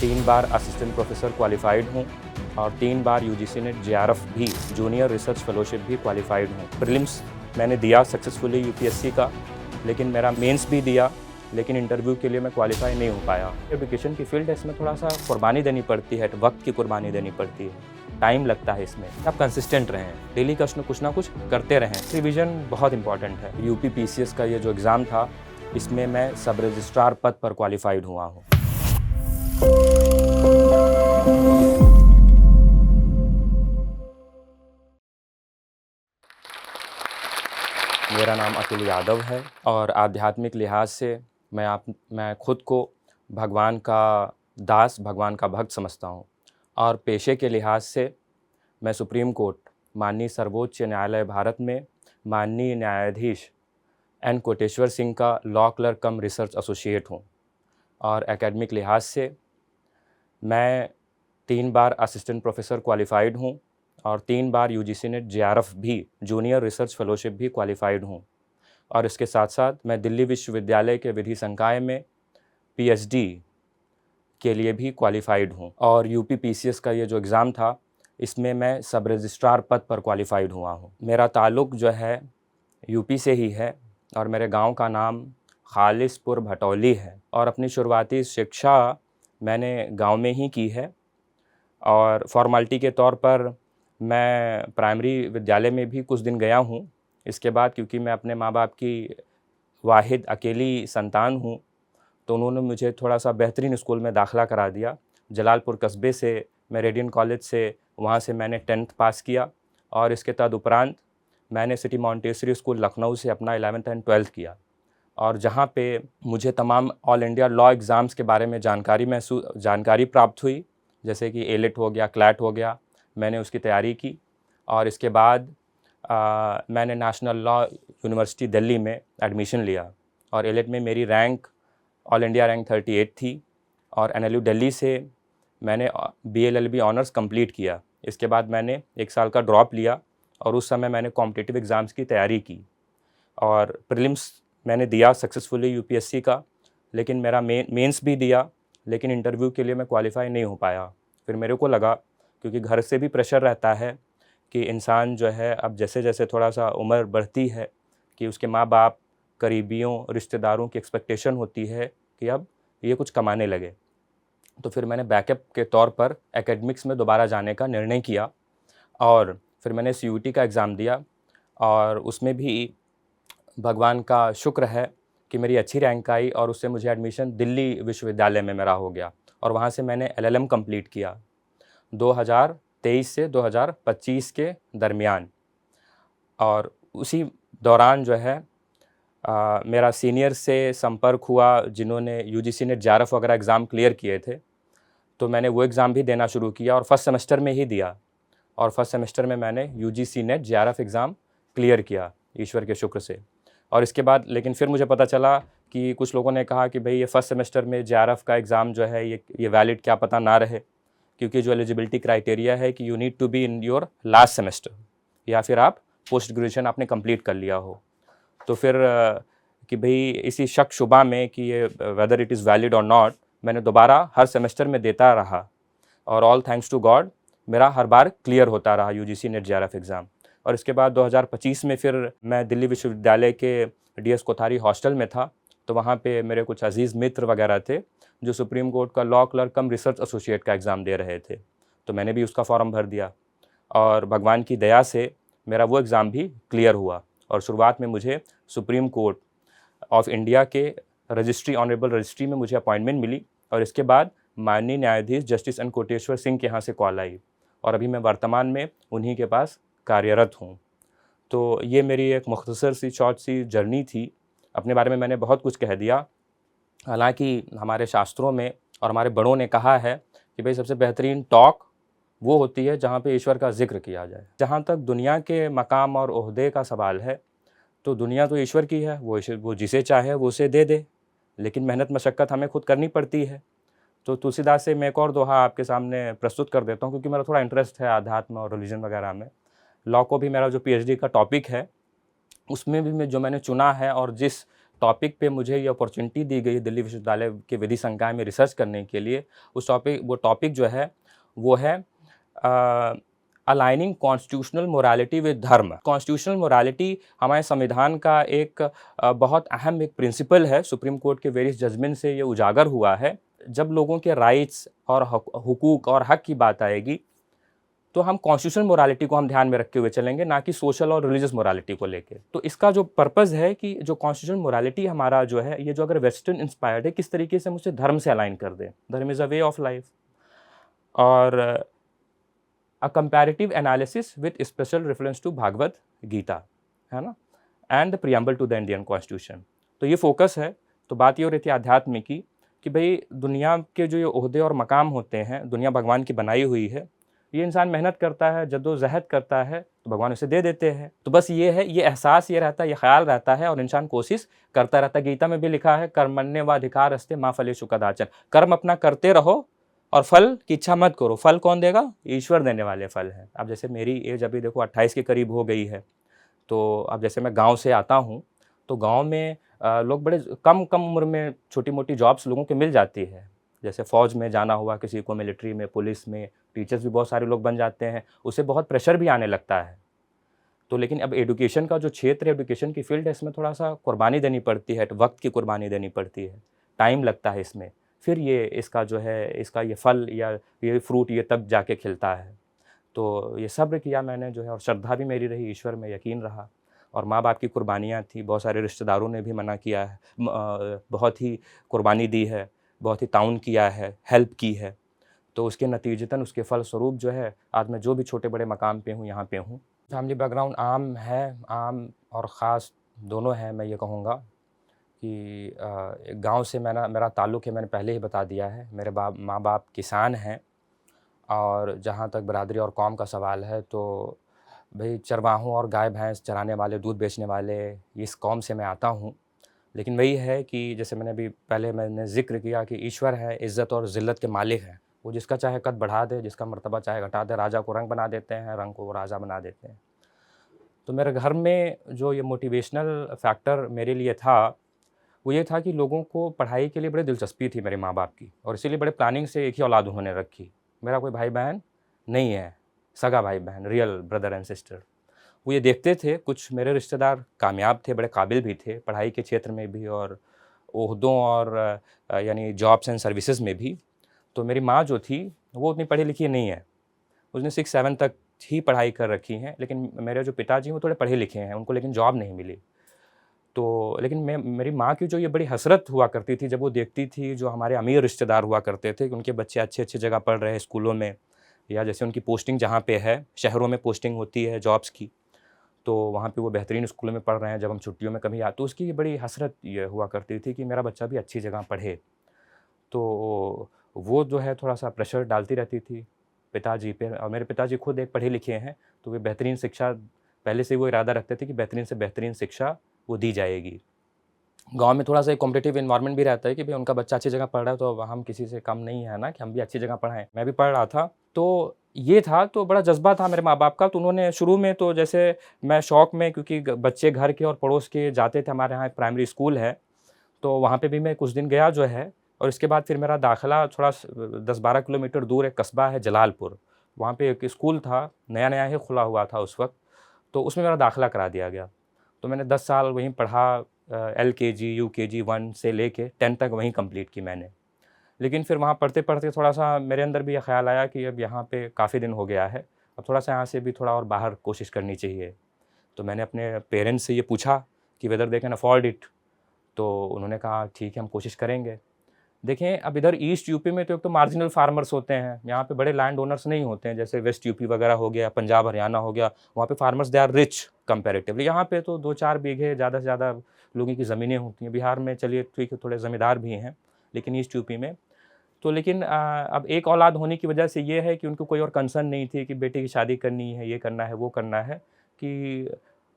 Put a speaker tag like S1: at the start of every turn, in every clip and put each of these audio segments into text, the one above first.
S1: 3 बार assistant professor qualified हूँ और 3 बार UGC net JRF भी जूनियर रिसर्च फेलोशिप भी क्वालिफाइड हूँ। प्रीलिम्स मैंने दिया सक्सेसफुली यूपीएससी का, लेकिन मेरा मेंस भी दिया, लेकिन इंटरव्यू के लिए मैं क्वालिफाई नहीं हो पाया। एजुकेशन की फील्ड है, इसमें थोड़ा सा कुर्बानी देनी पड़ती है, वक्त की कुर्बानी देनी पड़ती है, टाइम लगता है इसमें। आप कंसिस्टेंट रहें, डेली कुछ ना कुछ करते रहें। रिवीजन बहुत इंपॉर्टेंट है। यूपी पीसीएस का ये जो एग्ज़ाम था, इसमें मैं सब रजिस्ट्रार पद पर क्वालिफाइड हुआ हूँ। मेरा नाम अतुल यादव है और आध्यात्मिक लिहाज से मैं खुद को भगवान का दास, भगवान का भक्त समझता हूँ। और पेशे के लिहाज से मैं सुप्रीम कोर्ट, माननीय सर्वोच्च न्यायालय भारत में माननीय न्यायाधीश एन कोटेश्वर सिंह का लॉ क्लर्क कम रिसर्च एसोसिएट हूँ। और एकेडमिक लिहाज से मैं 3 बार असिस्टेंट प्रोफेसर क्वालिफाइड हूँ और 3 बार यूजीसी नेट जेआरएफ भी जूनियर रिसर्च फेलोशिप भी क्वालिफाइड हूँ। और इसके साथ साथ मैं दिल्ली विश्वविद्यालय के विधि संकाय में पीएचडी के लिए भी क्वालिफाइड हूँ। और यूपी पीसीएस का ये जो एग्ज़ाम था, इसमें मैं सब रजिस्ट्रार पद पर क्वालिफाइड हुआ हूँ। मेरा ताल्लुक़ जो है यूपी से ही है और मेरे गांव का नाम खालिसपुर भटौली है। और अपनी शुरुआती शिक्षा मैंने गांव में ही की है। और फॉर्मेलिटी के तौर पर मैं प्राइमरी विद्यालय में भी कुछ दिन गया हूँ। इसके बाद क्योंकि मैं अपने माँ बाप की वाहिद अकेली संतान हूँ, तो उन्होंने मुझे थोड़ा सा बेहतरीन स्कूल में दाखिला करा दिया। जलालपुर कस्बे से मैं रेडियन कॉलेज से, वहाँ से मैंने 10th पास किया। और इसके तदुपरांत मैंने सिटी मॉन्टेसरी स्कूल लखनऊ से अपना 11th एंड 12th किया। और जहाँ पे मुझे तमाम ऑल इंडिया लॉ एग्ज़ाम्स के बारे में जानकारी प्राप्त हुई, जैसे कि एलेट हो गया, क्लैट हो गया, मैंने उसकी तैयारी की। और इसके बाद मैंने नेशनल लॉ यूनिवर्सिटी दिल्ली में एडमिशन लिया और एलेट में मेरी रैंक ऑल इंडिया रैंक 38 थी। और एनएलयू दिल्ली से मैंने बीएलएलबी ऑनर्स कंप्लीट किया। इसके बाद मैंने 1 साल का ड्रॉप लिया और उस समय मैंने कॉम्पिटिटिव एग्ज़ाम्स की तैयारी की। और प्रीलिम्स मैंने दिया सक्सेसफुली यूपीएससी का, लेकिन मेरा मेंस भी दिया, लेकिन इंटरव्यू के लिए मैं क्वालिफाई नहीं हो पाया। फिर मेरे को लगा, क्योंकि घर से भी प्रेशर रहता है कि इंसान जो है, अब जैसे जैसे थोड़ा सा उम्र बढ़ती है कि उसके माँ बाप, करीबियों, रिश्तेदारों की एक्सपेक्टेशन होती है कि अब ये कुछ कमाने लगे। तो फिर मैंने बैकअप के तौर पर एकेडमिक्स में दोबारा जाने का निर्णय किया। और फिर मैंने सीयूटी का एग्ज़ाम दिया और उसमें भी भगवान का शुक्र है कि मेरी अच्छी रैंक आई और उससे मुझे एडमिशन दिल्ली विश्वविद्यालय में मेरा हो गया। और वहाँ से मैंने एलएलएम कंप्लीट किया 2023 से 2025 के दरमियान। और उसी दौरान जो है मेरा सीनियर से संपर्क हुआ जिन्होंने यूजीसी नेट जेआरएफ वगैरह एग्ज़ाम क्लियर किए थे, तो मैंने वो एग्ज़ाम भी देना शुरू किया और फर्स्ट सेमेस्टर में ही दिया। और फर्स्ट सेमेस्टर में मैंने UGC net JRF exam clear किया ईश्वर के शुक्र से। और इसके बाद लेकिन फिर मुझे पता चला कि कुछ लोगों ने कहा कि भाई ये फर्स्ट सेमेस्टर में जेआरएफ का एग्ज़ाम जो है ये वैलिड क्या पता ना रहे, क्योंकि जो एलिजिबिलिटी क्राइटेरिया है कि you need to be in your last semester, या फिर आप पोस्ट ग्रेजुएशन आपने कंप्लीट कर लिया हो। तो फिर कि भाई इसी शक शुबा में कि ये वेदर इट इज़ वैलिड और नॉट, मैंने दोबारा हर सेमेस्टर में देता रहा। और ऑल थैंक्स टू गॉड मेरा हर बार क्लियर होता रहा यूजीसी नेट जेआरएफ एग्ज़ाम। और इसके बाद 2025 में फिर मैं दिल्ली विश्वविद्यालय के डीएस कोठारी हॉस्टल में था। तो वहाँ पे मेरे कुछ अजीज़ मित्र वगैरह थे जो सुप्रीम कोर्ट का लॉ क्लर्क कम रिसर्च एसोसिएट का एग्ज़ाम दे रहे थे, तो मैंने भी उसका फॉर्म भर दिया। और भगवान की दया से मेरा वो एग्ज़ाम भी क्लियर हुआ और शुरुआत में मुझे सुप्रीम कोर्ट ऑफ इंडिया के रजिस्ट्री, ऑनरेबल रजिस्ट्री में मुझे अपॉइंटमेंट मिली। और इसके बाद माननीय न्यायाधीश जस्टिस एन कोटेश्वर सिंह के यहाँ से कॉल आई और अभी मैं वर्तमान में उन्हीं के पास कार्यरत हूँ। तो ये मेरी एक मुख्तसर सी शॉर्ट सी जर्नी थी। अपने बारे में मैंने बहुत कुछ कह दिया। हालांकि हमारे शास्त्रों में और हमारे बड़ों ने कहा है कि भाई सबसे बेहतरीन टॉक वो होती है जहाँ पे ईश्वर का जिक्र किया जाए। जहाँ तक दुनिया के मकाम और ओहदे का सवाल है, तो दुनिया तो ईश्वर की है, वो जिसे चाहे वो उसे दे दे, लेकिन मेहनत मशक्क़त हमें खुद करनी पड़ती है। तो तुलसीदास से मैं एक और दोहा आपके सामने प्रस्तुत कर देता हूँ, क्योंकि मेरा थोड़ा इंटरेस्ट है आध्यात्म और रिलीजन वगैरह में। लॉ को भी मेरा जो पीएचडी का टॉपिक है, उसमें भी मैं जो मैंने चुना है और जिस टॉपिक पे मुझे ये अपॉर्चुनिटी दी गई दिल्ली विश्वविद्यालय के विधि संकाय में रिसर्च करने के लिए, वो टॉपिक जो है वो है अलाइनिंग कॉन्स्टिट्यूशनल मोरालिटी विद धर्म। कॉन्स्टिट्यूशनल मोरालिटी हमारे संविधान का एक बहुत अहम एक प्रिंसिपल है। सुप्रीम कोर्ट के वेरियस जजमेंट से ये उजागर हुआ है। जब लोगों के राइट्स और हुकूक और हक की बात आएगी तो हम कॉन्स्टिट्यूशनल मोरालिटी को हम ध्यान में रखते हुए चलेंगे, ना कि सोशल और रिलीजियस मोरालिटी को लेके। तो इसका जो पर्पज़ है कि जो कॉन्स्टिट्यूशनल मोरालिटी हमारा जो है, ये जो अगर वेस्टर्न इंस्पायर्ड है, किस तरीके से हम उसे धर्म से अलाइन कर दें। Dharma is a way of life. और a comparative analysis with special reference to Bhagavad Gita, है ना, and the preamble to the Indian constitution. तो ये फोकस है। तो बात ये हो रही थी आध्यात्म की कि भाई दुनिया के जो ये ओहदे और मकाम होते हैं, दुनिया भगवान की बनाई हुई है। ये इंसान मेहनत करता है, जद्दोजहद करता है, तो भगवान उसे दे देते हैं। तो बस ये है, ये एहसास ये रहता है, ये ख्याल रहता है, और इंसान कोशिश करता रहता है। गीता में भी लिखा है, कर्मण्य व अधिकार अस्ते माँ फलेषु कदाचन। कर्म अपना करते रहो और फल की इच्छा मत करो। फल कौन देगा? ईश्वर देने वाले फल हैं। अब जैसे मेरी एज अभी देखो 28 के करीब हो गई है। तो अब जैसे मैं गांव से आता हूं, तो गांव में लोग बड़े कम उम्र में छोटी मोटी जॉब्स लोगों को मिल जाती है। जैसे फ़ौज में जाना हुआ किसी को, मिलिट्री में, पुलिस में, टीचर्स भी बहुत सारे लोग बन जाते हैं। उससे बहुत प्रेशर भी आने लगता है। तो लेकिन अब एजुकेशन का जो क्षेत्र है, एजुकेशन की फील्ड है, इसमें थोड़ा सा कुर्बानी देनी पड़ती है, वक्त की कुर्बानी देनी पड़ती है, टाइम लगता है इसमें। फिर ये इसका जो है, इसका ये फल या ये फ्रूट ये तब जाके खिलता है। तो ये सब्र किया मैंने जो है, और श्रद्धा भी मेरी रही, ईश्वर में यकीन रहा, और माँ बाप की कुर्बानियाँ थी। बहुत सारे रिश्तेदारों ने भी मना किया है, बहुत ही कुर्बानी दी है, बहुत ही ताउन किया है, हेल्प की है। तो उसके नतीजतन, उसके फलस्वरूप जो है, आज मैं जो भी छोटे बड़े मकाम पे हूँ, यहाँ पे हूँ। फैमिली बैकग्राउंड आम है, आम और ख़ास दोनों है। मैं ये कहूँगा कि गांव से मेरा ताल्लुक़ है, मैंने पहले ही बता दिया है। मेरे माँ बाप किसान हैं। और जहाँ तक बरादरी और कौम का सवाल है, तो भाई चरवाहों और गाय भैंस चराने वाले, दूध बेचने वाले, इस कौम से मैं आता हूँ। लेकिन वही है कि जैसे मैंने ज़िक्र किया कि ईश्वर है, इज़्ज़त और ज़िल्लत के मालिक हैं। वो जिसका चाहे कद बढ़ा दे, जिसका मर्तबा चाहे घटा दे। राजा को रंग बना देते हैं, रंग को राजा बना देते हैं। तो मेरे घर में जो ये मोटिवेशनल फैक्टर मेरे लिए था, वो ये था कि लोगों को पढ़ाई के लिए बड़ी दिलचस्पी थी मेरे माँ बाप की, और इसीलिए बड़े प्लानिंग से एक ही औलाद उन्होंने रखी। मेरा कोई भाई बहन नहीं है, सगा भाई बहन, रियल ब्रदर एंड सिस्टर। वो ये देखते थे, कुछ मेरे रिश्तेदार कामयाब थे, बड़े काबिल भी थे पढ़ाई के क्षेत्र में भी, और ओहदों और यानी जॉब्स एंड सर्विसेज में भी। तो मेरी माँ जो थी, वो उतनी पढ़ी लिखी नहीं है। उसने 6-7 तक ही पढ़ाई कर रखी हैं। लेकिन मेरे जो पिताजी वो थोड़े पढ़े लिखे हैं, उनको लेकिन जॉब नहीं मिली। तो लेकिन मेरी माँ की जो ये बड़ी हसरत हुआ करती थी, जब वो देखती थी जो हमारे अमीर रिश्तेदार हुआ करते थे कि उनके बच्चे अच्छे जगह पढ़ रहे हैं स्कूलों में, या जैसे उनकी पोस्टिंग जहाँ पे है, शहरों में पोस्टिंग होती है जॉब्स की, तो वहाँ पे वो बेहतरीन स्कूलों में पढ़ रहे हैं। जब हम छुट्टियों में कभी आते, तो उसकी बड़ी हसरत ये हुआ करती थी कि मेरा बच्चा भी अच्छी जगह पढ़े। तो वो जो है थोड़ा सा प्रेशर डालती रहती थी पिताजी पे। और मेरे पिताजी खुद एक पढ़े लिखे हैं, तो वे बेहतरीन शिक्षा, पहले से वो इरादा रखते थे कि बेहतरीन से बेहतरीन शिक्षा वो दी जाएगी। गाँव में थोड़ा-सा एक कॉम्पिटिटिव एनवायरनमेंट भी रहता है कि भई उनका बच्चा अच्छी जगह पढ़ रहा है, तो हम किसी से कम नहीं है ना कि हम भी अच्छी जगह पढ़ाएँ। मैं भी पढ़ रहा था, तो ये था, तो बड़ा जज़्बा था मेरे माँ-बाप का। तो उन्होंने शुरू में, तो जैसे मैं शौक में, क्योंकि बच्चे घर के और पड़ोस के जाते थे, हमारे यहाँ एक प्राइमरी स्कूल है, तो वहाँ पे भी मैं कुछ दिन गया जो है। और इसके बाद फिर मेरा दाखिला थोड़ा 10-12 किलोमीटर दूर एक कस्बा है जलालपुर, वहाँ पे एक स्कूल था, नया-नया ही खुला हुआ था उस वक़्त, तो उसमें मेरा दाखिला करा दिया गया। तो मैंने 10 साल वहीं पढ़ा, एलकेजी, यूकेजी 1 से लेके 10 तक वहीं कंप्लीट की मैंने। लेकिन फिर वहाँ पढ़ते-पढ़ते थोड़ा-सा मेरे अंदर भी ये ख़्याल आया कि अब यहाँ पे काफ़ी दिन हो गया है, अब थोड़ा-सा यहाँ से भी थोड़ा और बाहर कोशिश करनी चाहिए। तो मैंने अपने पेरेंट्स से ये पूछा कि whether they can afford it, तो उन्होंने कहा ठीक है, हम कोशिश करेंगे। देखें, अब इधर ईस्ट यूपी में तो एक तो मार्जिनल फार्मर्स होते हैं, यहाँ पे बड़े लैंड ओनर्स नहीं होते हैं। जैसे वेस्ट यूपी वगैरह हो गया, पंजाब हरियाणा हो गया, वहाँ पे farmers they are rich comparatively. यहाँ पे तो 2-4 बीघे ज़्यादा से ज़्यादा लोगों की ज़मीनें होती हैं। बिहार में चलिए ठीक है, थोड़े ज़मींदार भी हैं, लेकिन ईस्ट यूपी में तो, लेकिन अब एक औलाद होने की वजह से ये है कि उनको कोई और कंसर्न नहीं थी कि बेटे की शादी करनी है, ये करना है, वो करना है, कि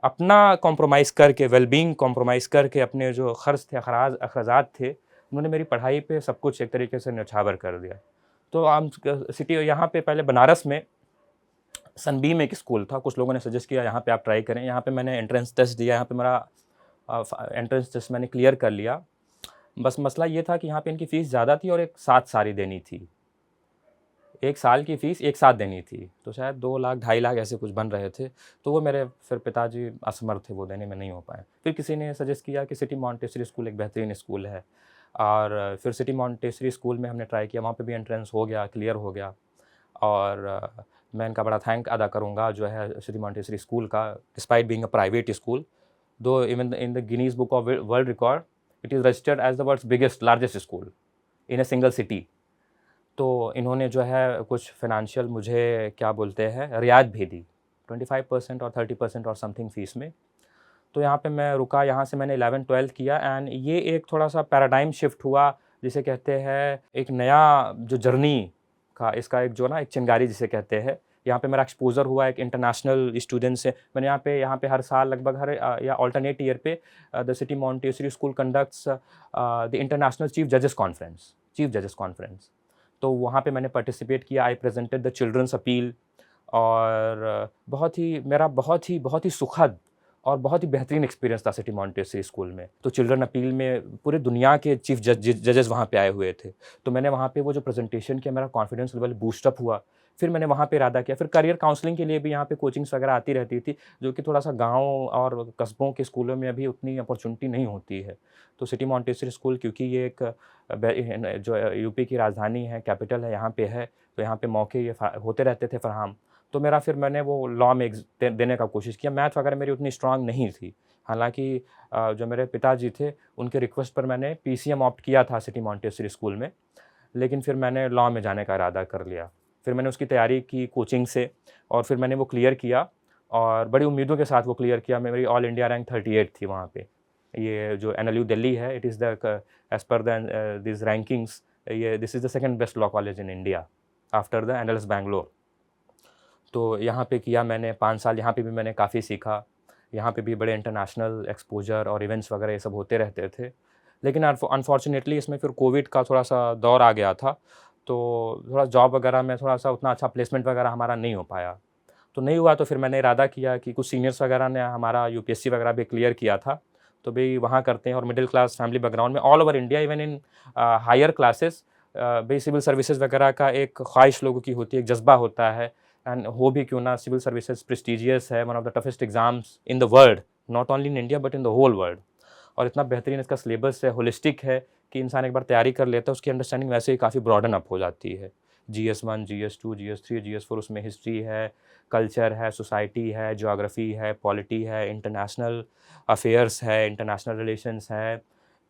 S1: अपना कॉम्प्रोमाइज़ करके, वेलबींग कॉम्प्रोमाइज़ करके, अपने जो खर्च थे, अखराजात थे, उन्होंने मेरी पढ़ाई पे सब कुछ एक तरीके से न्यौछावर कर दिया। तो हम सिटी यहाँ पे पहले बनारस में सनबीम एक स्कूल था, कुछ लोगों ने सजेस्ट किया यहाँ पे आप ट्राई करें। यहाँ पे मैंने एंट्रेंस टेस्ट दिया, यहाँ पे मेरा एंट्रेंस टेस्ट मैंने क्लियर कर लिया। बस मसला ये था कि यहाँ पे इनकी फ़ीस ज़्यादा थी और एक साथ सारी देनी थी। 1 साल की फ़ीस एक साथ देनी थी, तो शायद 2 लाख, ढाई लाख ऐसे कुछ बन रहे थे। तो वो मेरे फिर पिताजी असमर्थ थे, वो देने में नहीं हो पाए। फिर किसी ने सजेस्ट किया कि सिटी मॉन्टेसरी स्कूल एक बेहतरीन स्कूल है, और फिर सिटी मॉन्टेसरी स्कूल में हमने ट्राई किया, वहाँ पे भी एंट्रेंस हो गया, क्लियर हो गया। और मैं इनका बड़ा थैंक अदा करूँगा जो है सिटी मॉन्टेसरी स्कूल का, despite being a private school, though even in the Guinness book of world record it is registered as the world's biggest largest school in a single city. तो इन्होंने जो है कुछ फ़ाइनेंशियल मुझे क्या बोलते हैं रियायत भी दी, 25% और 30% और समथिंग फ़ीस में। तो यहाँ पे मैं रुका, यहाँ से मैंने 11-12 किया, एंड ये एक थोड़ा-सा पैराडाइम शिफ्ट हुआ, जिसे कहते हैं एक नया जो जर्नी का, इसका एक जो ना एक चिंगारी जिसे कहते हैं। यहाँ पे मेरा एक्सपोज़र हुआ एक इंटरनेशनल स्टूडेंट से। मैंने यहाँ पे हर साल लगभग या अल्टरनेट ईयर पे the city Montessori school conducts the international chief जजेस कॉन्फ्रेंस। तो वहाँ पे मैंने पार्टिसिपेट किया। I presented the children's appeal, और बहुत ही सुखद और बहुत ही बेहतरीन एक्सपीरियंस था सिटी मॉन्टेसरी स्कूल में। तो चिल्ड्रन अपील में पूरे दुनिया के चीफ जजेस वहाँ पे आए हुए थे। तो मैंने वहाँ पे वो जो प्रेजेंटेशन किया, मेरा कॉन्फिडेंस लेवल बूस्टअप हुआ। फिर मैंने वहाँ पे इरादा किया, फिर करियर काउंसलिंग के लिए भी यहाँ पे कोचिंग्स वगैरह आती रहती थी, जो कि थोड़ा सा गाँव और कस्बों के स्कूलों में अभी उतनी अपॉर्चुनिटी नहीं होती है। तो सिटी मॉन्टेसरी स्कूल, क्योंकि ये एक जो यूपी की राजधानी है, कैपिटल है, यहाँ पे है, तो यहाँ पे मौके ये होते रहते थे फराहम। तो फिर मैंने वो लॉ में देने का कोशिश किया। मैथ वगैरह मेरी उतनी स्ट्रांग नहीं थी, हालांकि जो मेरे पिताजी थे उनके रिक्वेस्ट पर मैंने पीसीएम ऑप्ट किया था सिटी मॉन्टेसरी स्कूल में, लेकिन फिर मैंने लॉ में जाने का इरादा कर लिया। फिर मैंने उसकी तैयारी की कोचिंग से, और फिर मैंने वो क्लियर किया, और बड़ी उम्मीदों के साथ वो क्लियर किया। मेरी ऑल इंडिया रैंक 38 थी वहाँ पे। ये जो एनएलयू दिल्ली है, it is the as per the this rankings, ये this is the second best law college in India after the NLS Bangalore. तो यहाँ पे किया मैंने 5 साल। यहाँ पे भी मैंने काफ़ी सीखा। यहाँ पे भी बड़े इंटरनेशनल एक्सपोजर और इवेंट्स वगैरह ये सब होते रहते थे। लेकिन अनफॉर्चुनेटली इसमें फिर कोविड का थोड़ा-सा दौर आ गया था, तो थोड़ा जॉब वगैरह में थोड़ा-सा उतना अच्छा प्लेसमेंट वगैरह हमारा नहीं हो पाया। तो नहीं हुआ, तो फिर मैंने इरादा किया कि कुछ सीनियर्स वगैरह ने हमारा यूपीएससी वगैरह भी क्लियर किया था, तो भई वहाँ करते हैं। और मिडिल क्लास फैमिली बैकग्राउंड में all over India, even in higher classes, भई सिविल सर्विसेज़ वगैरह का एक ख्वाहिश लोगों की होती है, एक जज़्बा होता है। एंड हो भी क्यों ना, सिविल सर्विसेज प्रेस्टिजियस है, one of the toughest exams in the world, not only in India but in the whole world. और इतना बेहतरीन इसका सिलेबस है, होलिस्टिक है, कि इंसान एक बार तैयारी कर लेता है, उसकी अंडरस्टैंडिंग वैसे ही काफ़ी ब्रॉडन अप हो जाती है। GS1, GS2, GS3, GS4, उसमें हिस्ट्री है, कल्चर है, सोसाइटी है, ज्योग्राफी है, पॉलिटी है, इंटरनेशनल अफेयर्स है, इंटरनेशनल रिलेशंस है,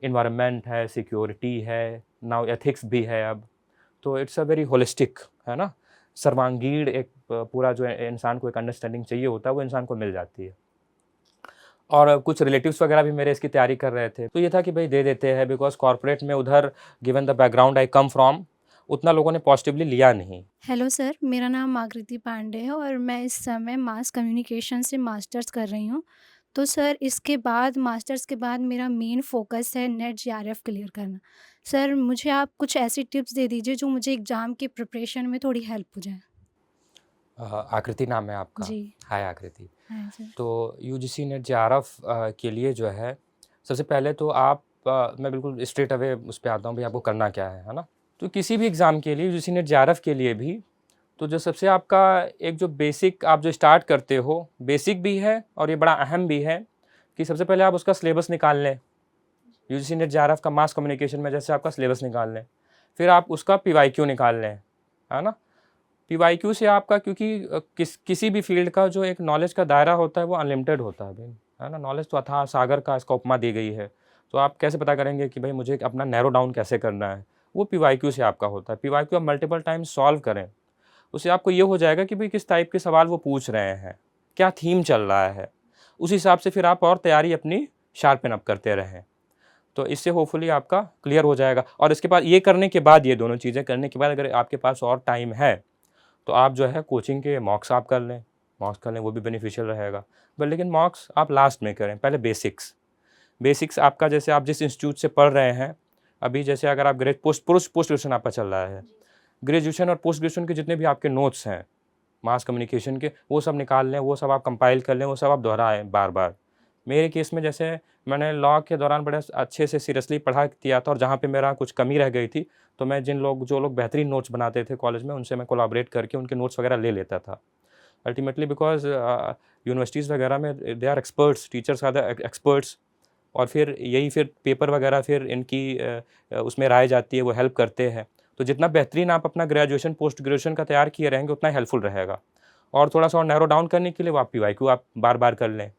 S1: इन्वायरमेंट है, सिक्योरिटी है, नाउ एथिक्स भी है अब। तो इट्स अ वेरी होलिस्टिक, है ना, सर्वांगीण एक पूरा जो इंसान को एक अंडरस्टैंडिंग चाहिए होता है, वो इंसान को मिल जाती है। और कुछ रिलेटिव्स वगैरह भी मेरे इसकी तैयारी कर रहे थे, तो ये था कि भाई दे देते हैं, बिकॉज कॉर्पोरेट में उधर given the background I come from, उतना लोगों ने पॉजिटिवली लिया नहीं।
S2: हेलो सर, मेरा नाम आकृति पांडे है और मैं इस समय मास कम्युनिकेशन से मास्टर्स कर रही हूँ। तो सर इसके बाद मास्टर्स के बाद मेरा मेन फ़ोकस है नेट जेआरएफ क्लियर करना। सर मुझे आप कुछ ऐसी टिप्स दे दीजिए जो मुझे एग्ज़ाम की प्रिपरेशन में थोड़ी हेल्प हो जाए।
S1: आकृति नाम है आपका?
S2: जी।
S1: हाय आकृति।
S2: हाँ सर।
S1: तो यूजीसी नेट जेआरएफ के लिए जो है, सबसे पहले तो आप मैं बिल्कुल स्ट्रेट अवे उस पे आता हूँ, भाई आपको करना क्या है ना? तो किसी भी एग्ज़ाम के लिए, यूजीसी नेट जेआरएफ के लिए भी, तो जो सबसे आपका एक जो बेसिक आप जो स्टार्ट करते हो, बेसिक भी है और ये बड़ा अहम भी है, कि सबसे पहले आप उसका सिलेबस निकाल लें। यूजीसी नेट जेआरएफ का मास कम्युनिकेशन में जैसे आपका सिलेबस निकाल लें, फिर आप उसका पीवाईक्यू निकाल लें, है ना? पीवाईक्यू से आपका, क्योंकि किसी भी फील्ड का जो एक नॉलेज का दायरा होता है वो अनलिमिटेड होता है भाई, है ना? नॉलेज तो अथाह सागर का इसका उपमा दी गई है। तो आप कैसे पता करेंगे कि भाई मुझे अपना नैरो डाउन कैसे करना है? वो पीवाईक्यू से आपका होता है। पीवाईक्यू आप मल्टीपल टाइम सॉल्व करें, उससे आपको ये हो जाएगा कि भाई किस टाइप के सवाल वो पूछ रहे हैं, क्या थीम चल रहा है, उस हिसाब से फिर आप और तैयारी अपनी शार्पन अप करते रहें। तो इससे होपफुली आपका क्लियर हो जाएगा। और इसके बाद ये करने के बाद, ये दोनों चीज़ें करने के बाद, अगर आपके पास और टाइम है, तो आप जो है कोचिंग के मॉक्स आप कर लें, वो भी बेनिफिशियल रहेगा। बट लेकिन मॉक्स आप लास्ट में करें, पहले बेसिक्स आपका, जैसे आप जिस इंस्टीट्यूट से पढ़ रहे हैं अभी, जैसे अगर आप पोस्ट ग्रेजुएशन आपका चल रहा है, ग्रेजुएशन और पोस्ट ग्रेजुएशन के जितने भी आपके नोट्स हैं मास कम्युनिकेशन के, वो सब निकाल लें, वो सब आप कंपाइल कर लें, वो सब आप दोहराएं बार बार, मेरे केस में जैसे मैंने लॉ के दौरान बड़े अच्छे से सीरियसली पढ़ा किया था, और जहाँ पे मेरा कुछ कमी रह गई थी तो मैं जो लोग बेहतरीन नोट्स बनाते थे कॉलेज में, उनसे मैं कोलैबोरेट करके उनके नोट्स वगैरह ले लेता था। अल्टीमेटली बिकॉज़ यूनिवर्सिटीज़ वगैरह में they are experts, teachers are the experts, और फिर पेपर वगैरह फिर इनकी उसमें राय जाती है, वो हेल्प करते हैं। तो जितना बेहतरीन आप अपना ग्रेजुएशन, पोस्ट ग्रेजुएशन का तैयार किए रहेंगे, उतना हेल्पफुल रहेगा। और थोड़ा-सा और नैरो डाउन करने के लिए वो आप पीवाईक्यू आप बार-बार कर लें,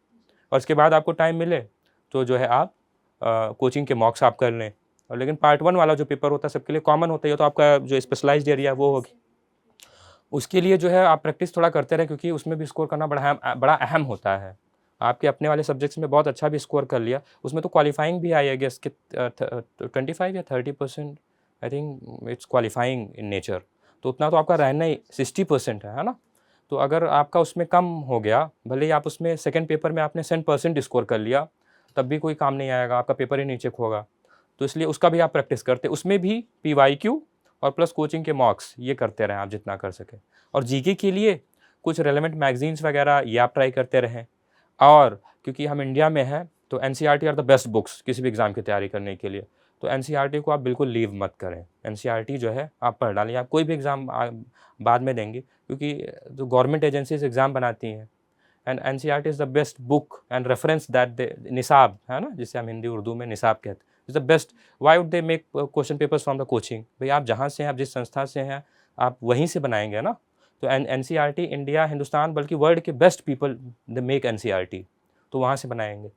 S1: और उसके बाद आपको टाइम मिले तो जो है आप कोचिंग के मॉक्स आप कर लें। और लेकिन पार्ट 1 वाला जो पेपर होता है सबके लिए कॉमन होता है, ये तो आपका जो स्पेशलाइज़्ड एरिया है वो होगी। उसके लिए जो है आप प्रैक्टिस थोड़ा करते रहें, क्योंकि उसमें भी स्कोर करना बड़ा अहम होता है। आपके अपने वाले सब्जेक्ट्स में बहुत अच्छा भी स्कोर कर लिया, उसमें तो क्वालिफाइंग भी आई गेस कि 25 या 30%, I think it's qualifying in nature. तो उतना तो आपका रहना ही 60% है ना? तो अगर आपका उसमें कम हो गया, भले ही आप उसमें सेकंड पेपर में आपने 100% स्कोर कर लिया, तब भी कोई काम नहीं आएगा, आपका पेपर ही नहीं चेक होगा। तो इसलिए उसका भी आप प्रैक्टिस करते, उसमें भी पीवाईक्यू और प्लस कोचिंग के मॉक्स ये करते रहें आप जितना कर सकें। और जीके के लिए कुछ रेलेवेंट मैगज़ीन्स वगैरह ये आप ट्राई करते रहें। और क्योंकि हम इंडिया में हैं तो NCERT are the best books किसी भी एग्ज़ाम की तैयारी करने के लिए। तो एनसीईआरटी को आप बिल्कुल लीव मत करें। एनसीईआरटी जो है आप पढ़ डालिए, आप कोई भी एग्ज़ाम बाद में देंगे, क्योंकि जो गवर्नमेंट एजेंसीज़ एग्ज़ाम बनाती हैं, and NCERT is the best book and reference that they, निसाब है ना, जिसे हम हिंदी उर्दू में निसाब कहते हैं, is the best. Why would they make question papers from the coaching? भाई आप जहाँ से हैं, आप जिस संस्था से हैं, आप वहीं से बनाएंगे ना। तो एनसीईआरटी इंडिया, हिंदुस्तान, बल्कि वर्ल्ड के best people they make NCERT, तो वहाँ से बनाएंगे।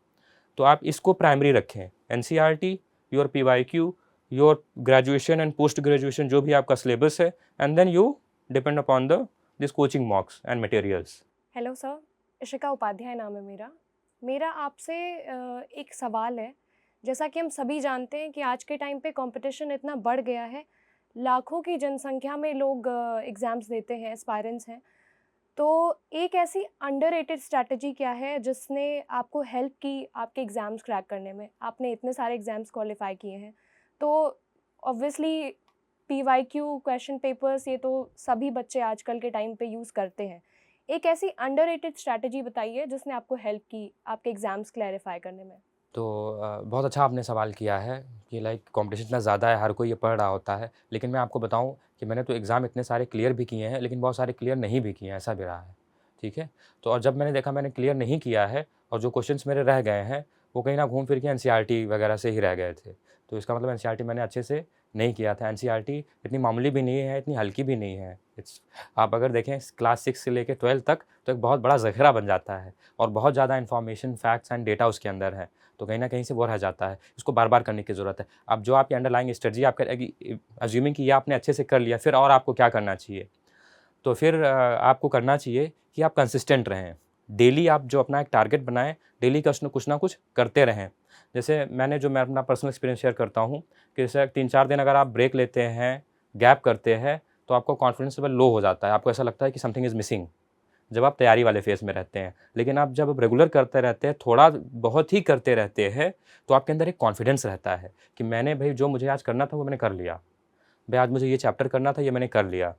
S1: तो आप इसको प्राइमरी रखें, NCERT, your PYQ, your graduation and post graduation जो भी आपका सिलेबस है, and then you depend upon the this coaching mocks and materials.
S3: Hello sir, Ishika Upadhyay नाम है मेरा। मेरा आपसे एक सवाल है। जैसा कि हम सभी जानते हैं कि आज के टाइम पे कंपटीशन इतना बढ़ गया है, लाखों की जनसंख्या में लोग एग्ज़ाम्स देते हैं, एस्पायरेंट्स हैं। तो एक ऐसी अंडररेटेड स्ट्रैटेजी क्या है जिसने आपको हेल्प की आपके एग्ज़ाम्स क्रैक करने में? आपने इतने सारे एग्ज़ाम्स क्वालिफ़ाई किए हैं, तो ऑब्वियसली पीवाईक्यू क्वेश्चन पेपर्स ये तो सभी बच्चे आजकल के टाइम पे यूज़ करते हैं। एक ऐसी अंडररेटेड स्ट्रैटेजी बताइए जिसने आपको हेल्प की आपके एग्ज़ाम्स क्लैरिफ़ाई करने में।
S1: तो बहुत अच्छा आपने सवाल किया है कि लाइक कंपटीशन इतना ज़्यादा है, हर कोई ये पढ़ रहा होता है। लेकिन मैं आपको बताऊं कि मैंने तो एग्ज़ाम इतने सारे क्लियर भी किए हैं, लेकिन बहुत सारे क्लियर नहीं भी किए हैं, ऐसा भी रहा है। ठीक है? तो और जब मैंने देखा मैंने क्लियर नहीं किया है और जो क्वेश्चंस मेरे रह गए हैं, वो कहीं ना घूम फिर के एनसीईआरटी वगैरह से ही रह गए थे। तो इसका मतलब एनसीईआरटी मैंने अच्छे से नहीं किया था। एनसीईआरटी इतनी मामूली भी नहीं है, इतनी हल्की भी नहीं है। इट्स, आप अगर देखें क्लास 6 से लेकर 12 तक, तो एक बहुत बड़ा ज़ख़ीरा बन जाता है, और बहुत ज़्यादा इन्फॉर्मेशन, फैक्ट्स एंड डेटा उसके अंदर है। तो कहीं न कहीं से वो रह जाता है, इसको बार-बार करने की ज़रूरत है। अब जो आपकी अंडरलाइंग स्ट्रेटजी आप करेंगी, अज़्यूमिंग कि ये आपने अच्छे से कर लिया, फिर और आपको क्या करना चाहिए? तो फिर आपको करना चाहिए कि आप कंसिस्टेंट रहें। डेली आप जो अपना एक टारगेट बनाएँ, डेली कुछ ना कुछ करते रहें। जैसे मैं अपना पर्सनल एक्सपीरियंस शेयर करता हूँ कि जैसे 3-4 दिन अगर आप ब्रेक लेते हैं, गैप करते हैं, तो आपका कॉन्फिडेंस लेवल लो हो जाता है। आपको ऐसा लगता है कि समथिंग इज़ मिसिंग, जब आप तैयारी वाले फेज़ में रहते हैं। लेकिन आप जब रेगुलर करते रहते हैं, थोड़ा बहुत ही करते रहते हैं, तो आपके अंदर एक कॉन्फिडेंस रहता है कि मैंने भई जो मुझे आज करना था वो मैंने कर लिया। भई आज मुझे ये चैप्टर करना था, ये मैंने कर लिया।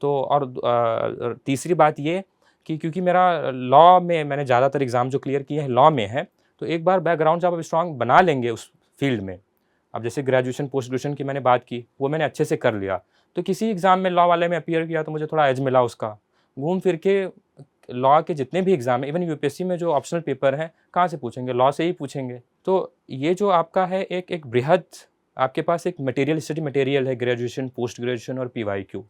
S1: तो और तीसरी बात ये कि क्योंकि मेरा लॉ में मैंने ज़्यादातर एग्ज़ाम जो क्लियर किए हैं लॉ में है, तो एक बार बैकग्राउंड जब आप स्ट्रॉन्ग बना लेंगे उस फील्ड में, अब जैसे ग्रेजुएशन, पोस्ट ग्रेजुएशन की मैंने बात की, वो मैंने अच्छे से कर लिया। तो किसी एग्ज़ाम में लॉ वाले में अपीयर किया तो मुझे थोड़ा एज मिला उसका। घूम फिर के लॉ के जितने भी एग्ज़ाम हैं, इवन यूपीएससी में जो ऑप्शनल पेपर हैं, कहाँ से पूछेंगे? लॉ से ही पूछेंगे। तो ये जो आपका है एक बृहद, आपके पास एक मटेरियल, स्टडी मटेरियल है, ग्रेजुएशन, पोस्ट ग्रेजुएशन और पीवाईक्यू,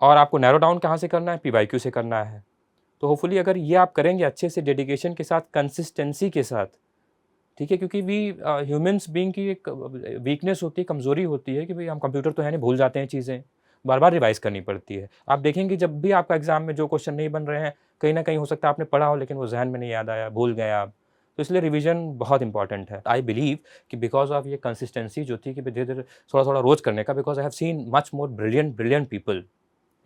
S1: और आपको नैरो डाउन कहाँ से करना है? पीवाईक्यू से करना है। तो होपफुली अगर ये आप करेंगे अच्छे से, डेडिकेशन के साथ, कंसिस्टेंसी के साथ, ठीक है? क्योंकि ह्यूमन्स बीइंग की एक वीकनेस होती है, कमज़ोरी होती है कि भई हम कंप्यूटर तो है नहीं, भूल जाते हैं चीज़ें, बार-बार रिवाइज़ करनी पड़ती है। आप देखेंगे जब भी आपका एग्ज़ाम में जो क्वेश्चन नहीं बन रहे हैं, कहीं न कहीं हो सकता है आपने पढ़ा हो लेकिन वो ज़हन में नहीं याद आया, भूल गए आप। तो इसलिए रिवीजन बहुत इंपॉर्टेंट है। आई बिलीव कि बिकॉज़ ऑफ ये कंसिस्टेंसी जो थी कि धीरे-धीरे, थोड़ा-थोड़ा रोज़ करने का, because I have seen much more brilliant people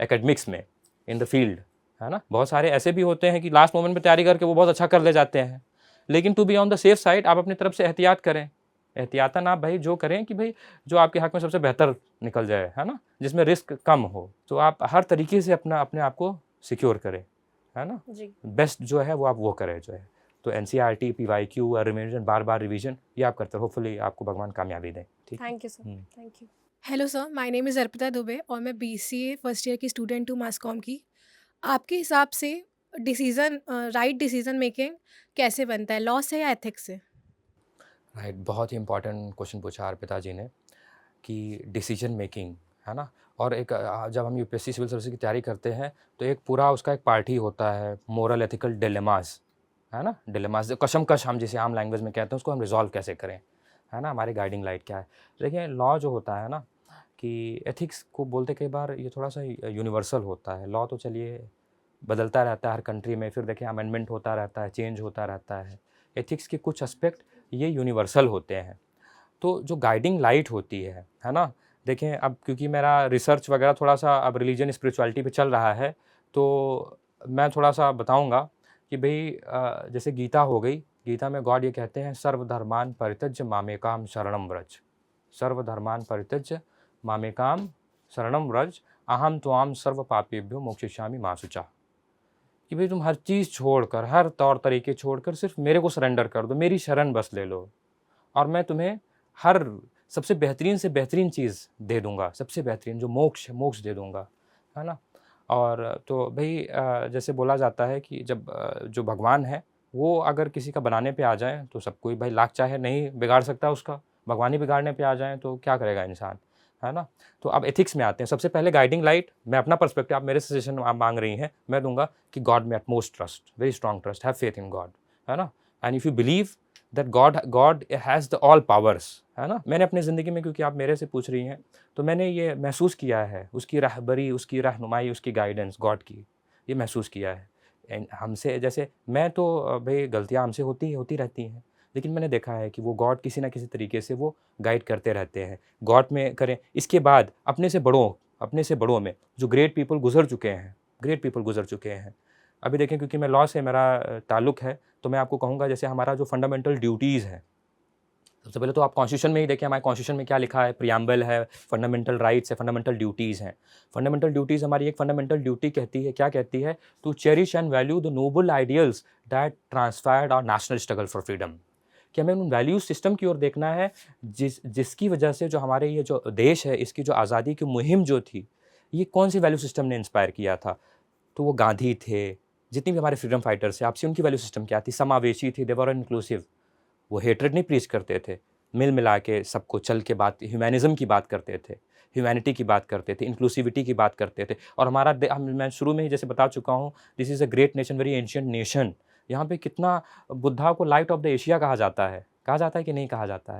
S1: academics में, इन द फील्ड, है ना? बहुत सारे ऐसे भी होते हैं कि लास्ट मोमेंट में तैयारी करके वो बहुत अच्छा कर ले जाते हैं। लेकिन to be on the safe side, आप अपनी तरफ से एहतियात करें। एहतियातन आप भाई जो करें कि भाई जो आपके हक में सबसे बेहतर निकल जाए, है ना? जिसमें रिस्क कम हो। तो आप हर तरीके से अपने आप को सिक्योर करें, है ना?
S3: जी।
S1: बेस्ट जो है वो आप वो करें जो है। तो एनसीईआरटी, पीवाईक्यू और रिवीजन, बार बार रिवीजन, ये आप करते रहो। होपफुली आपको भगवान कामयाबी दें। ठीक है।
S3: Thank you sir, thank you.
S4: Hello sir, my name is Arpita Dubey और मैं बीसीए फर्स्ट ईयर की स्टूडेंट हूँ मास कॉम की। आपके हिसाब से राइट डिसीजन मेकिंग कैसे बनता है, लॉ से या एथिक्स से?
S1: राइट, बहुत ही इंपॉर्टेंट क्वेश्चन पूछा अर्पिता जी ने कि डिसीजन मेकिंग, है ना। और एक जब हम यूपीएससी सिविल सर्विस की तैयारी करते हैं तो एक पूरा उसका एक पार्ट ही होता है मोरल एथिकल डिलेमास, है ना। डिलेमास, कशमकश हम जिसे आम लैंग्वेज में कहते हैं, उसको हम रिजॉल्व कैसे करें, है ना। हमारी गाइडिंग लाइट क्या है। देखिए, लॉ जो होता है ना, कि एथिक्स को बोलते कई बार ये थोड़ा सा यूनिवर्सल होता है। लॉ तो चलिए बदलता रहता है हर कंट्री में, फिर देखिए अमेंडमेंट होता रहता है, चेंज होता रहता है। एथिक्स के कुछ एस्पेक्ट ये यूनिवर्सल होते हैं। तो जो गाइडिंग लाइट होती है ना। देखें, अब क्योंकि मेरा रिसर्च वगैरह थोड़ा सा अब रिलीजन स्पिरिचुअलिटी पे चल रहा है, तो मैं थोड़ा सा बताऊंगा कि भाई जैसे गीता हो गई, गीता में गॉड ये कहते हैं सर्वधर्मान परित्यज्य मामेकाम शरणम व्रज, सर्वधर्मान परित्यज्य मामेकाम शरणम व्रज, अहम त्वाम सर्व पापेभ्यो मोक्षयिष्यामि मा शुचा। कि भाई तुम हर चीज़ छोड़कर, हर तौर तरीके छोड़कर सिर्फ मेरे को सरेंडर कर दो, मेरी शरण बस ले लो, और मैं तुम्हें हर सबसे बेहतरीन से बेहतरीन चीज़ दे दूंगा, सबसे बेहतरीन जो मोक्ष दे दूंगा, है ना। और तो भाई जैसे बोला जाता है कि जब जो भगवान है वो अगर किसी का बनाने पे आ जाए तो सब कोई भाई लाख चाहे नहीं बिगाड़ सकता उसका। भगवान ही बिगाड़ने पे आ जाए तो क्या करेगा इंसान, है ना। तो अब एथिक्स में आते हैं। सबसे पहले गाइडिंग लाइट, मैं अपना पर्सपेक्टिव, आप मेरे सजेशन आप मांग रही हैं, मैं दूंगा कि गॉड में utmost trust, very strong trust, have faith in God, है ना। And if you believe that God has the all powers, है ना। मैंने अपनी ज़िंदगी में, क्योंकि आप मेरे से पूछ रही हैं, तो मैंने ये महसूस किया है, उसकी रहबरी, उसकी रहनुमाई, उसकी गाइडेंस गॉड की, ये महसूस किया है। हमसे जैसे मैं तो भाई गलतियाँ हमसे होती रहती हैं, लेकिन मैंने देखा है कि वो गॉड किसी ना किसी तरीके से वो गाइड करते रहते हैं। गॉड में करें, इसके बाद अपने से बड़ों में जो ग्रेट पीपल गुजर चुके हैं। अभी देखें, क्योंकि मैं लॉ से मेरा ताल्लुक़ है, तो मैं आपको कहूँगा जैसे हमारा जो फंडामेंटल ड्यूटीज़ हैं, सबसे पहले तो आप कॉन्स्टिट्यूशन में ही देखिए, हमारे कॉन्स्टिट्यूशन में क्या लिखा है, प्रियम्बल है, फंडामेंटल राइट्स है, फंडामेंटल ड्यूटीज़ हैं। फंडामेंटल ड्यूटीज़, हमारी एक फंडामेंटल ड्यूटी कहती है, क्या कहती है, to cherish and value the noble ideals that transpired our national struggle for freedom. कि हमें उन वैल्यू सिस्टम की ओर देखना है जिसकी वजह से जो हमारे ये जो देश है, इसकी जो आज़ादी की मुहिम जो थी, ये कौन सी वैल्यू सिस्टम ने इंस्पायर किया था। तो वो गांधी थे, जितनी भी हमारे फ्रीडम फाइटर्स थे, आपसे उनकी वैल्यू सिस्टम क्या थी, समावेशी थी, दे वर इंक्लूसिव। वो हेट्रेड नहीं प्रीच करते थे, मिल मिला के सबको चल के बात, ह्यूमैनिज़्म की बात करते थे, ह्यूमैनिटी की बात करते थे, इंक्लूसिविटी की बात करते थे। और हमारा मैं शुरू में ही जैसे बता चुका हूँ, this is a great nation, very ancient nation. यहाँ पे कितना बुद्धा को लाइट ऑफ द एशिया कहा जाता है कि नहीं कहा जाता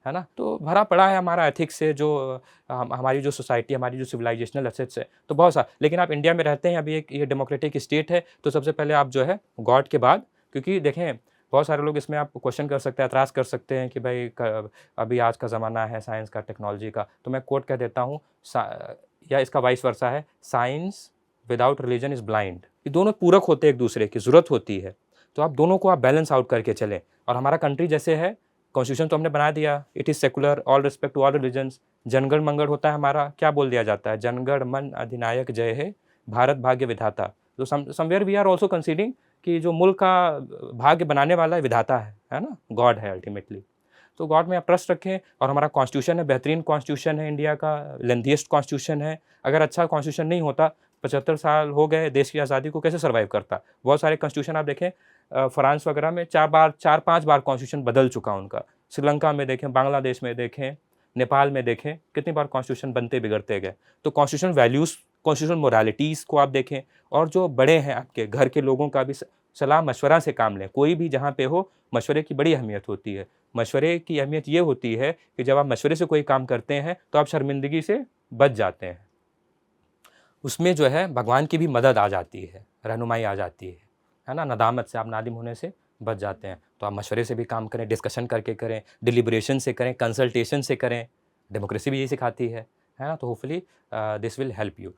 S1: है ना। तो भरा पड़ा है हमारा एथिक्स से, जो हमारी जो सोसाइटी, हमारी जो सिविलाइजेशनल एसेट्स है, तो बहुत सारा। लेकिन आप इंडिया में रहते हैं, अभी एक ये डेमोक्रेटिक स्टेट है, तो सबसे पहले आप जो है गॉड के बाद, क्योंकि देखें बहुत सारे लोग इसमें आप क्वेश्चन कर सकते हैं, एतराज़ कर सकते हैं कि भाई अभी आज का ज़माना है साइंस का, टेक्नोलॉजी का, तो मैं कोट कह देता हूँ, या इसका वाइस वर्सा है, science without religion is blind. ये दोनों पूरक होते हैं, एक दूसरे की ज़रूरत होती है, तो आप दोनों को आप बैलेंस आउट करके चलें। और हमारा कंट्री जैसे है, कॉन्स्टिट्यूशन तो हमने बना दिया, it is secular, all respect to all religions, जनगण मंगल होता है हमारा, क्या बोल दिया जाता है, जनगण मन अधिनायक जय है, भारत भाग्य विधाता। तो somewhere we are also considering कि जो मुल्क का भाग्य बनाने वाला है विधाता है ना, गॉड है अल्टीमेटली। तो गॉड में आप ट्रस्ट रखें। और हमारा कॉन्स्टिट्यूशन है, बेहतरीन कॉन्स्टिट्यूशन है, इंडिया का लेंथीएस्ट कॉन्स्टिट्यूशन है। अगर अच्छा कॉन्स्टिट्यूशन नहीं होता, 75 साल हो गए देश की आज़ादी को, कैसे सर्वाइव करता। बहुत सारे कॉन्स्टिट्यूशन आप देखें, फ्रांस वगैरह में 4-5 बार कॉन्स्टिट्यूशन बदल चुका उनका। श्रीलंका में देखें, बांग्लादेश में देखें, नेपाल में देखें, कितनी बार कॉन्स्टिट्यूशन बनते बिगड़ते गए। तो कॉन्स्टिट्यूशन वैल्यूज़, कॉन्स्टिट्यूशन मोरालिटीज़ को आप देखें, और जो बड़े हैं आपके घर के लोगों का भी सलाह मशवरा से काम लें। कोई भी जहाँ पे हो, मशवरे की बड़ी अहमियत होती है। मशवरे की अहमियत ये होती है कि जब आप मशवरे से कोई काम करते हैं तो आप शर्मिंदगी से बच जाते हैं। उसमें जो है भगवान की भी मदद आ जाती है, रहनुमाई आ जाती है ना। नदामत से, आप नादिम होने से बच जाते हैं। तो आप मशवरे से भी काम करें, डिस्कशन करके करें, डिलिब्रेशन से करें, कंसल्टेशन से करें। डेमोक्रेसी भी यही सिखाती है ना। तो hopefully this will help you.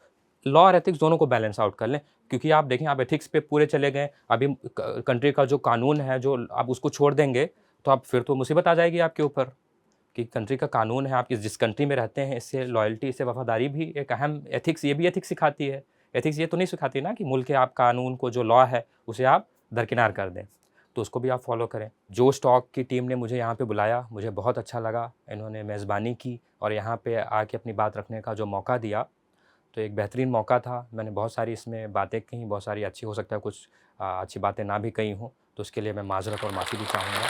S1: Law और एथिक्स दोनों को बैलेंस आउट कर लें, क्योंकि आप देखें, आप एथिक्स पे पूरे चले गए, अभी कंट्री का जो कानून है, जो आप उसको छोड़ देंगे तो आप फिर तो मुसीबत आ जाएगी आपके ऊपर, कि कंट्री का कानून है, आप जिस कंट्री में रहते हैं, इससे लॉयल्टी, इससे वफादारी भी एक अहम एथिक्स, ये भी एथिक्स सिखाती है। एथिक्स ये तो नहीं सिखाती ना कि मुल्क के आप कानून को, जो लॉ है, उसे आप दरकिनार कर दें। तो उसको भी आप फॉलो करें। जो स्टॉक की टीम ने मुझे यहाँ पे बुलाया, मुझे बहुत अच्छा लगा। इन्होंने मेज़बानी की और यहाँ पे आके अपनी बात रखने का जो मौका दिया, तो एक बेहतरीन मौका था। मैंने बहुत सारी इसमें बातें कहीं, बहुत सारी अच्छी, हो सकता है कुछ अच्छी बातें ना भी कही हों, तो उसके लिए मैं माज़रत और माफ़ी भी चाहूँगा।